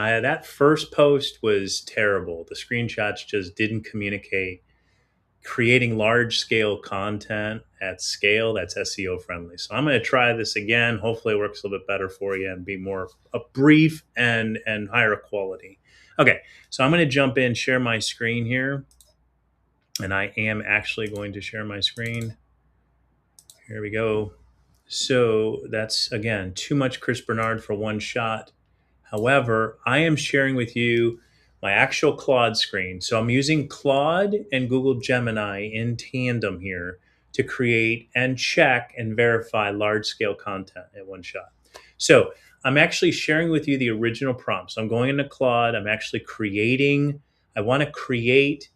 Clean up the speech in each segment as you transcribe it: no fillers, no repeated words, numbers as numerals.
That first post was terrible. The screenshots just didn't communicate. Creating large scale content at scale, that's SEO friendly. So I'm going to try this again. Hopefully it works a little bit better for you and be more brief and higher quality. Okay, so I'm going to jump in, share my screen here. And I am actually going to share my screen. Here we go. So that's, again, too much Chris Bernard for one shot. However, I am sharing with you my actual Claude screen. So I'm using Claude and Google Gemini in tandem here to create and check and verify large scale content at one shot. So I'm actually sharing with you the original prompt. So I'm going into Claude. I'm actually creating, I want to create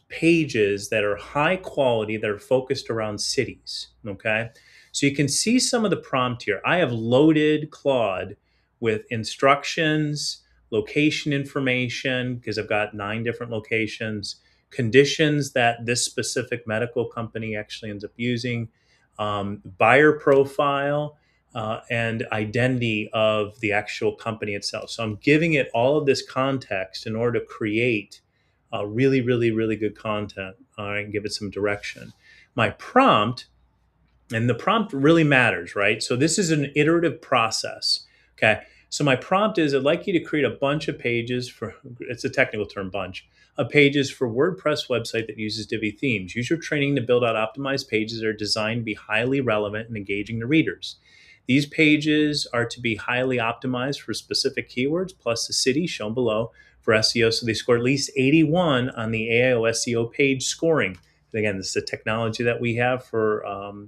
pages that are high quality, that are focused around cities. Okay. So you can see some of the prompt here. I have loaded Claude with instructions, location information, because I've got 9 different locations, conditions that this specific medical company actually ends up using, buyer profile, and identity of the actual company itself. So I'm giving it all of this context in order to create really, really, really good content and give it some direction. My prompt, and the prompt really matters, right? So this is an iterative process. Okay. So my prompt is I'd like you to create a bunch of pages for, it's a technical term, bunch of pages for WordPress website that uses Divi themes. Use your training to build out optimized pages that are designed to be highly relevant and engaging to readers. These pages are to be highly optimized for specific keywords, plus the city shown below for SEO. So they score at least 81 on the AIO SEO page scoring. Again, this is a technology that we have for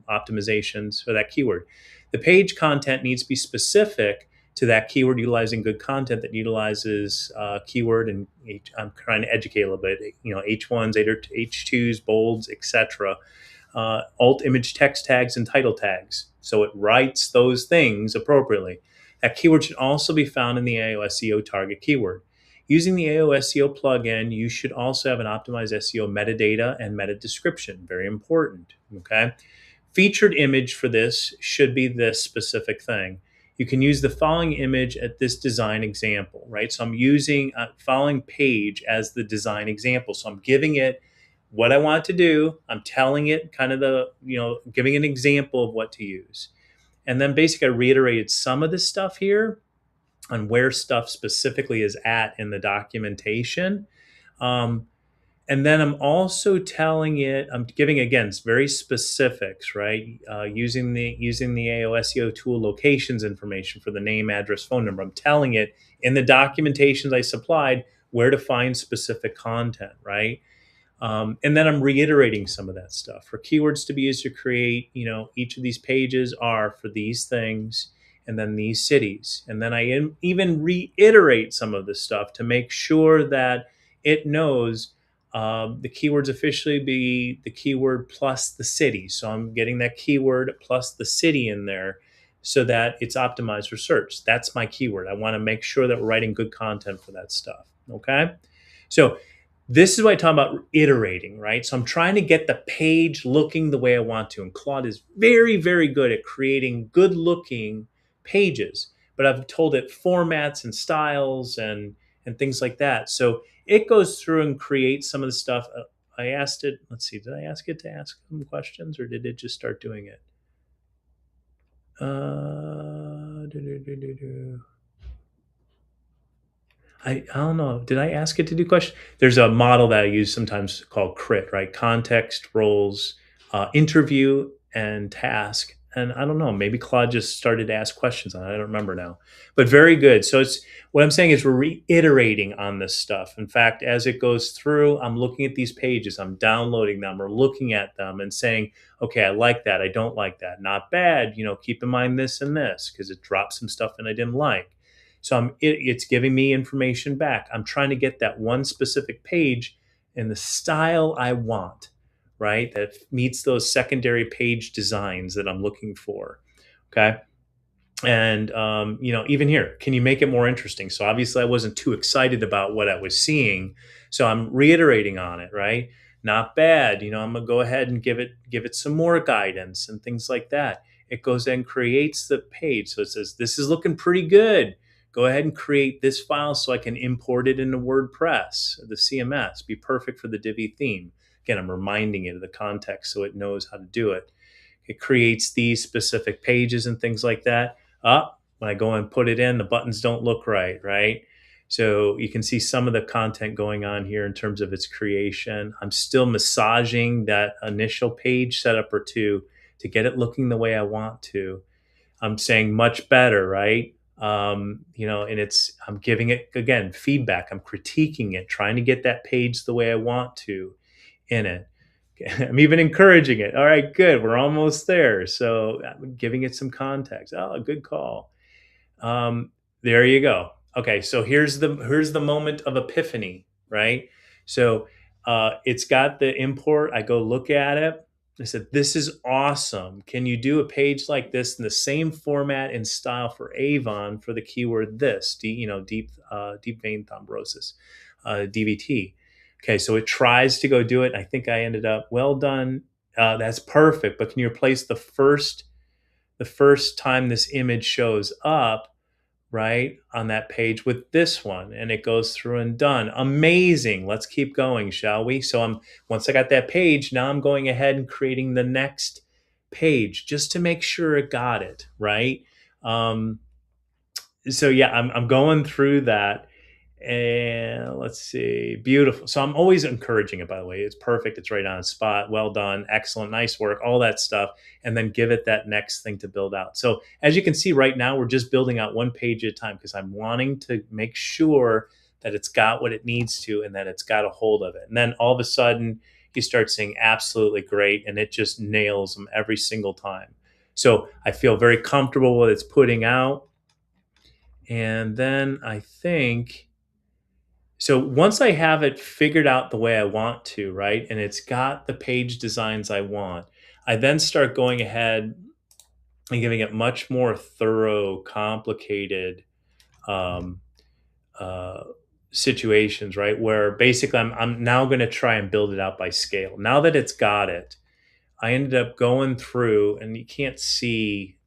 optimizations for that keyword. The page content needs to be specific to that keyword, utilizing good content that utilizes keyword, and I'm trying to educate a little bit, H1s, H2s, bolds, etc. Alt image text tags and title tags. So it writes those things appropriately. That keyword should also be found in the AIO SEO target keyword. Using the AIO SEO plugin, you should also have an optimized SEO metadata and meta description. Very important. Okay. Featured image for this should be this specific thing. You can use the following image at this design example, right? So I'm using following page as the design example. So I'm giving it what I want to do. I'm telling it kind of giving an example of what to use. And then basically I reiterated some of this stuff here on where stuff specifically is at in the documentation. And then I'm also telling it, I'm giving, again, very specifics, right? Using the AIO SEO tool locations information for the name, address, phone number. I'm telling it in the documentations I supplied where to find specific content, right? And then I'm reiterating some of that stuff. For keywords to be used to create, each of these pages are for these things, and then these cities. And then I even reiterate some of this stuff to make sure that it knows the keywords officially be the keyword plus the city. So I'm getting that keyword plus the city in there so that it's optimized for search. That's my keyword. I want to make sure that we're writing good content for that stuff. Okay. So this is what I talk about iterating, right? So I'm trying to get the page looking the way I want to. And Claude is very, very good at creating good looking pages, but I've told it formats and styles and things like that. So it goes through and creates some of the stuff. I asked it, let's see, did I ask it to ask some questions, or did it just start doing it? I don't know. Did I ask it to do questions? There's a model that I use sometimes called CRIT, right? Context, roles, interview, and task. And I don't know, maybe Claude just started to ask questions on it. I don't remember now, but very good. So it's what I'm saying is we're reiterating on this stuff. In fact, as it goes through, I'm looking at these pages, I'm downloading them or looking at them and saying, okay, I like that. I don't like that. Not bad. Keep in mind this and this, because it dropped some stuff and I didn't like. So it's giving me information back. I'm trying to get that one specific page in the style I want, right? That meets those secondary page designs that I'm looking for. Okay. And, even here, can you make it more interesting? So obviously I wasn't too excited about what I was seeing. So I'm reiterating on it, right? Not bad. I'm going to go ahead and give it some more guidance and things like that. It goes and creates the page. So it says, this is looking pretty good. Go ahead and create this file so I can import it into WordPress, the CMS, be perfect for the Divi theme. Again, I'm reminding it of the context so it knows how to do it. It creates these specific pages and things like that. When I go and put it in, the buttons don't look right, right? So you can see some of the content going on here in terms of its creation. I'm still massaging that initial page setup or two to get it looking the way I want to. I'm saying much better, right? And I'm giving it again feedback. I'm critiquing it, trying to get that page the way I want to in it. I'm even encouraging it. All right, good. We're almost there. So I'm giving it some context. Oh, good call. There you go. Okay, so here's the moment of epiphany, right? So it's got the import. I go look at it. I said, "This is awesome. Can you do a page like this in the same format and style for Avon for the keyword this, deep vein thrombosis, DVT?" Okay, so it tries to go do it. I think I ended up well done. That's perfect. But can you replace the first time this image shows up, right, on that page with this one? And it goes through and done. Amazing. Let's keep going, shall we? So once I got that page, now I'm going ahead and creating the next page just to make sure it got it, right? So yeah, I'm going through that. And let's see, beautiful. So I'm always encouraging it, by the way. It's perfect. It's right on the spot. Well done. Excellent. Nice work. All that stuff. And then give it that next thing to build out. So as you can see right now, we're just building out one page at a time because I'm wanting to make sure that it's got what it needs to and that it's got a hold of it. And then all of a sudden you start saying absolutely great. And it just nails them every single time. So I feel very comfortable with it's putting out. And then I think, so once I have it figured out the way I want to, right, and it's got the page designs I want, I then start going ahead and giving it much more thorough, complicated um, uh, situations, right, where basically I'm now going to try and build it out by scale. Now that it's got it, I ended up going through, and you can't see,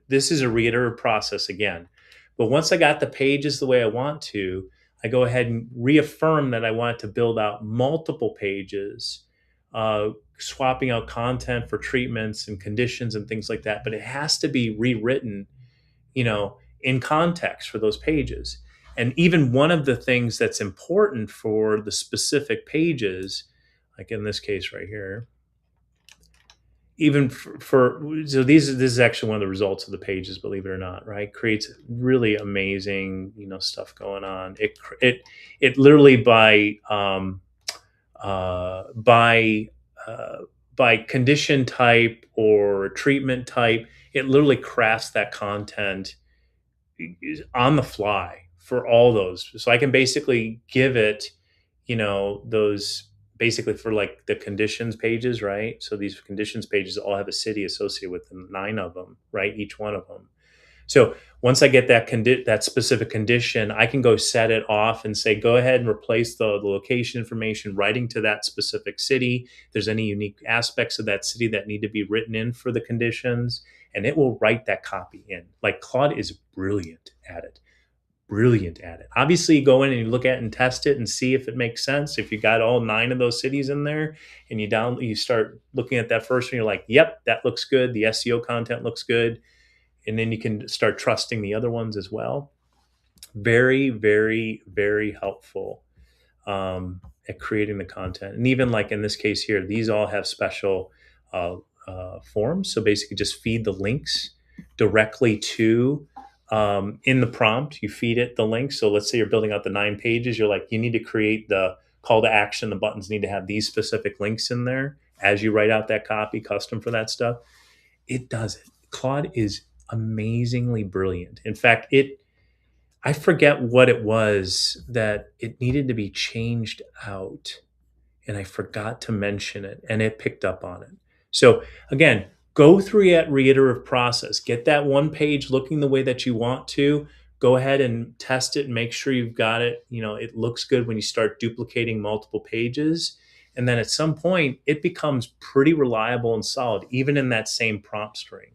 this is a reiterative process again. But once I got the pages the way I want to, I go ahead and reaffirm that I want to build out multiple pages, swapping out content for treatments and conditions and things like that. But it has to be rewritten, in context for those pages. And even one of the things that's important for the specific pages, like in this case right here, even so this is actually one of the results of the pages, believe it or not, right? Creates really amazing stuff going on. It literally by by condition type or treatment type, it literally crafts that content on the fly for all those. So I can basically give it, those basically for like the conditions pages, right? So these conditions pages all have a city associated with them, 9 of them, right? Each one of them. So once I get that specific condition, I can go set it off and say, go ahead and replace the location information writing to that specific city. If there's any unique aspects of that city that need to be written in for the conditions, and it will write that copy in. Like Claude is brilliant at it. Brilliant at it. Obviously, you go in and you look at it and test it and see if it makes sense. If you got all 9 of those cities in there, and you start looking at that first one, you're like, "Yep, that looks good. The SEO content looks good," and then you can start trusting the other ones as well. Very, very, very helpful at creating the content. And even like in this case here, these all have special forms. So basically, just feed the links directly to. In the prompt, you feed it the link. So let's say you're building out the 9 pages. You're like, you need to create the call to action. The buttons need to have these specific links in there as you write out that copy custom for that stuff. It does it. Claude is amazingly brilliant. In fact, I forget what it was that it needed to be changed out, and I forgot to mention it, and it picked up on it. So again, go through that reiterative process. Get that one page looking the way that you want to. Go ahead and test it and make sure you've got it. It looks good when you start duplicating multiple pages. And then at some point, it becomes pretty reliable and solid, even in that same prompt string.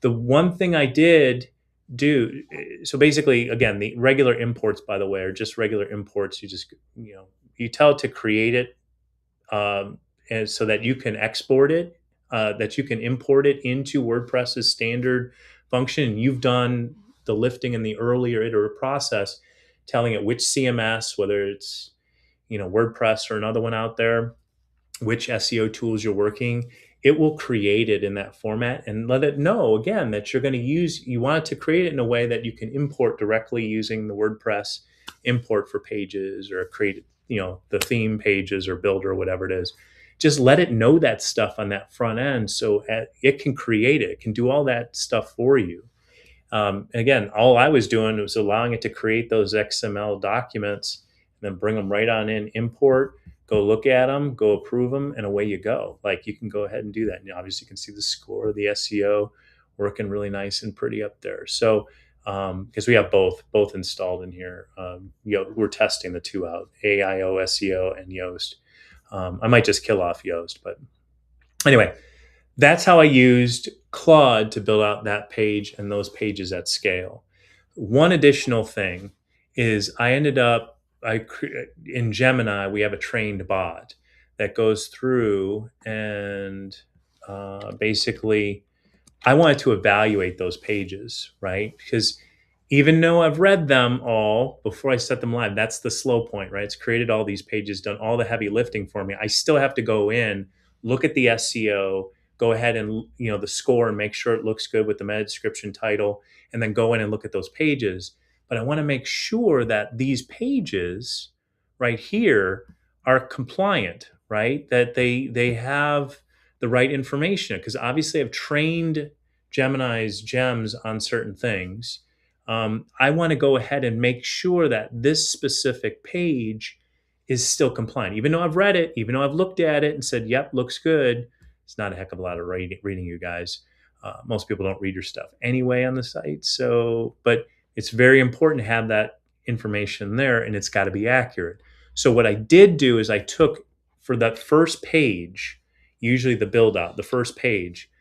The one thing I did do so basically, again, the regular imports, by the way, are just regular imports. You tell it to create it, and so that you can export it, that you can import it into WordPress's standard function. You've done the lifting in the earlier iterative process, telling it which CMS, whether it's WordPress or another one out there, which SEO tools you're working. It will create it in that format and let it know again that you're going to use. You want it to create it in a way that you can import directly using the WordPress import for pages, or create the theme pages or builder, whatever it is. Just let it know that stuff on that front end, so it can create it. It can do all that stuff for you. Again, all I was doing was allowing it to create those XML documents and then bring them right on in, import, go look at them, go approve them, and away you go. Like, you can go ahead and do that. And obviously, you can see the score, the SEO working really nice and pretty up there. So, because we have both installed in here, we're testing the two out: AIO SEO and Yoast. I might just kill off Yoast, but anyway, that's how I used Claude to build out that page and those pages at scale. One additional thing is I ended up in Gemini, we have a trained bot that goes through and basically I wanted to evaluate those pages, right? Because even though I've read them all before I set them live, that's the slow point, right? It's created all these pages, done all the heavy lifting for me. I still have to go in, look at the SEO, go ahead and the score and make sure it looks good with the meta description, title, and then go in and look at those pages. But I want to make sure that these pages right here are compliant, right? That they have the right information, because obviously I've trained Gemini's gems on certain things. I want to go ahead and make sure that this specific page is still compliant. Even though I've read it, even though I've looked at it and said, yep, looks good, it's not a heck of a lot of reading, you guys. Most people don't read your stuff anyway on the site. So, but it's very important to have that information there, and it's got to be accurate. So what I did do is I took, for that first page, usually the build out, the first page,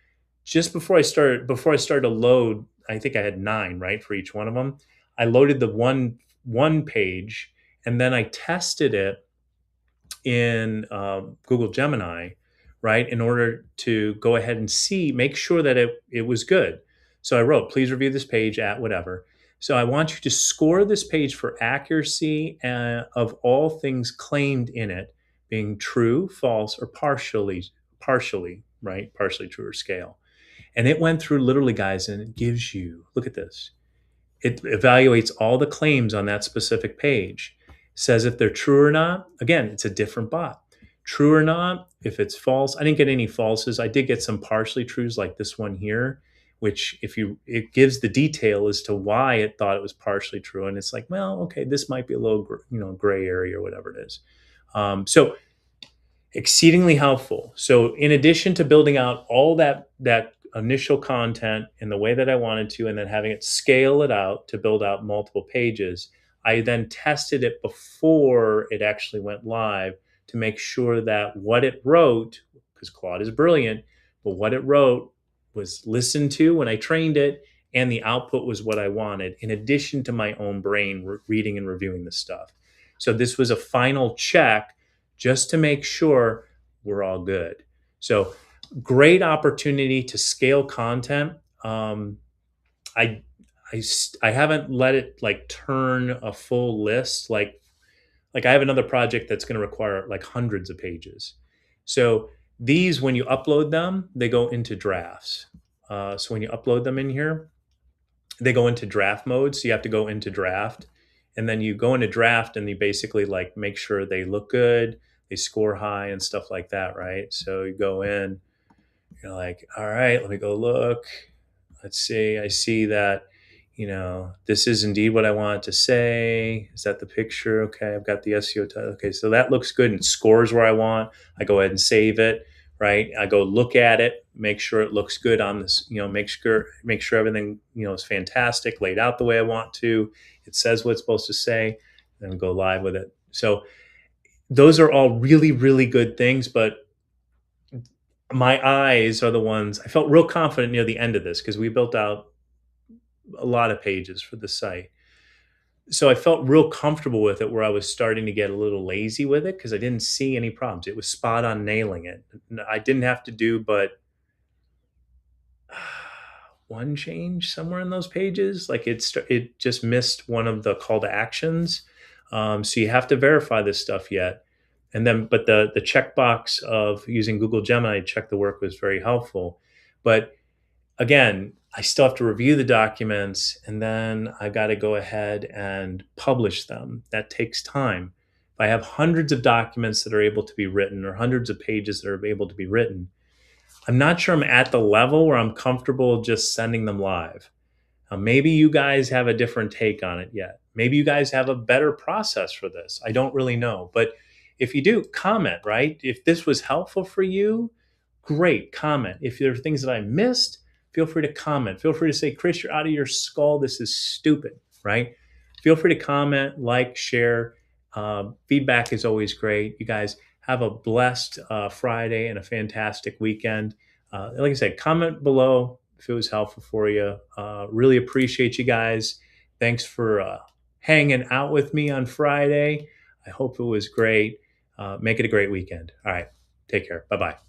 just before I started to load, I think I had 9, right, for each one of them. I loaded the one page, and then I tested it in Google Gemini, right, in order to go ahead and make sure that it was good. So I wrote, please review this page at whatever. So I want you to score this page for accuracy of all things claimed in it being true, false, or partially, right, partially true or scale. And it went through literally, guys, and it gives you, look at this. It evaluates all the claims on that specific page, says if they're true or not. Again, it's a different bot. True or not, if it's false. I didn't get any falses. I did get some partially trues like this one here, which it gives the detail as to why it thought it was partially true. And it's like, well, okay, this might be a little, gray area or whatever it is. So exceedingly helpful. So in addition to building out all that initial content in the way that I wanted to, and then having it scale it out to build out multiple pages, I then tested it before it actually went live to make sure that what it wrote, because Claude is brilliant, but what it wrote was listened to when I trained it, and the output was what I wanted, in addition to my own brain reading and reviewing the stuff. So this was a final check just to make sure we're all good. So great opportunity to scale content. I, I haven't let it like turn a full list. Like I have another project that's going to require like hundreds of pages. So these, when you upload them, they go into drafts. So when you upload them in here, they go into draft mode. So you have to go into draft, and then you go into draft and you basically like make sure they look good, they score high and stuff like that, right? So you go in, you're like, all right, let me go look. Let's see. I see that, this is indeed what I wanted to say. Is that the picture? Okay, I've got the SEO title. Okay, so that looks good and scores where I want. I go ahead and save it, right? I go look at it, make sure it looks good on this, make sure everything, is fantastic, laid out the way I want to. It says what it's supposed to say, and go live with it. So those are all really, really good things, but my eyes are the ones. I felt real confident near the end of this because we built out a lot of pages for the site. So I felt real comfortable with it, where I was starting to get a little lazy with it because I didn't see any problems. It was spot on nailing it. I didn't have to do but one change somewhere in those pages. Like it just missed one of the call to actions. So you have to verify this stuff yet. And then, but the checkbox of using Google Gemini to check the work was very helpful. But again, I still have to review the documents, and then I got to go ahead and publish them. That takes time. If I have hundreds of documents that are able to be written, or hundreds of pages that are able to be written, I'm not sure I'm at the level where I'm comfortable just sending them live. Maybe you guys have a different take on it yet. Maybe you guys have a better process for this. I don't really know. But if you do, comment, right? If this was helpful for you, great, comment. If there are things that I missed, feel free to comment. Feel free to say, Chris, you're out of your skull. This is stupid, right? Feel free to comment, like, share. Feedback is always great. You guys have a blessed Friday and a fantastic weekend. Like I said, comment below if it was helpful for you. Really appreciate you guys. Thanks for hanging out with me on Friday. I hope it was great. Make it a great weekend. All right. Take care. Bye bye.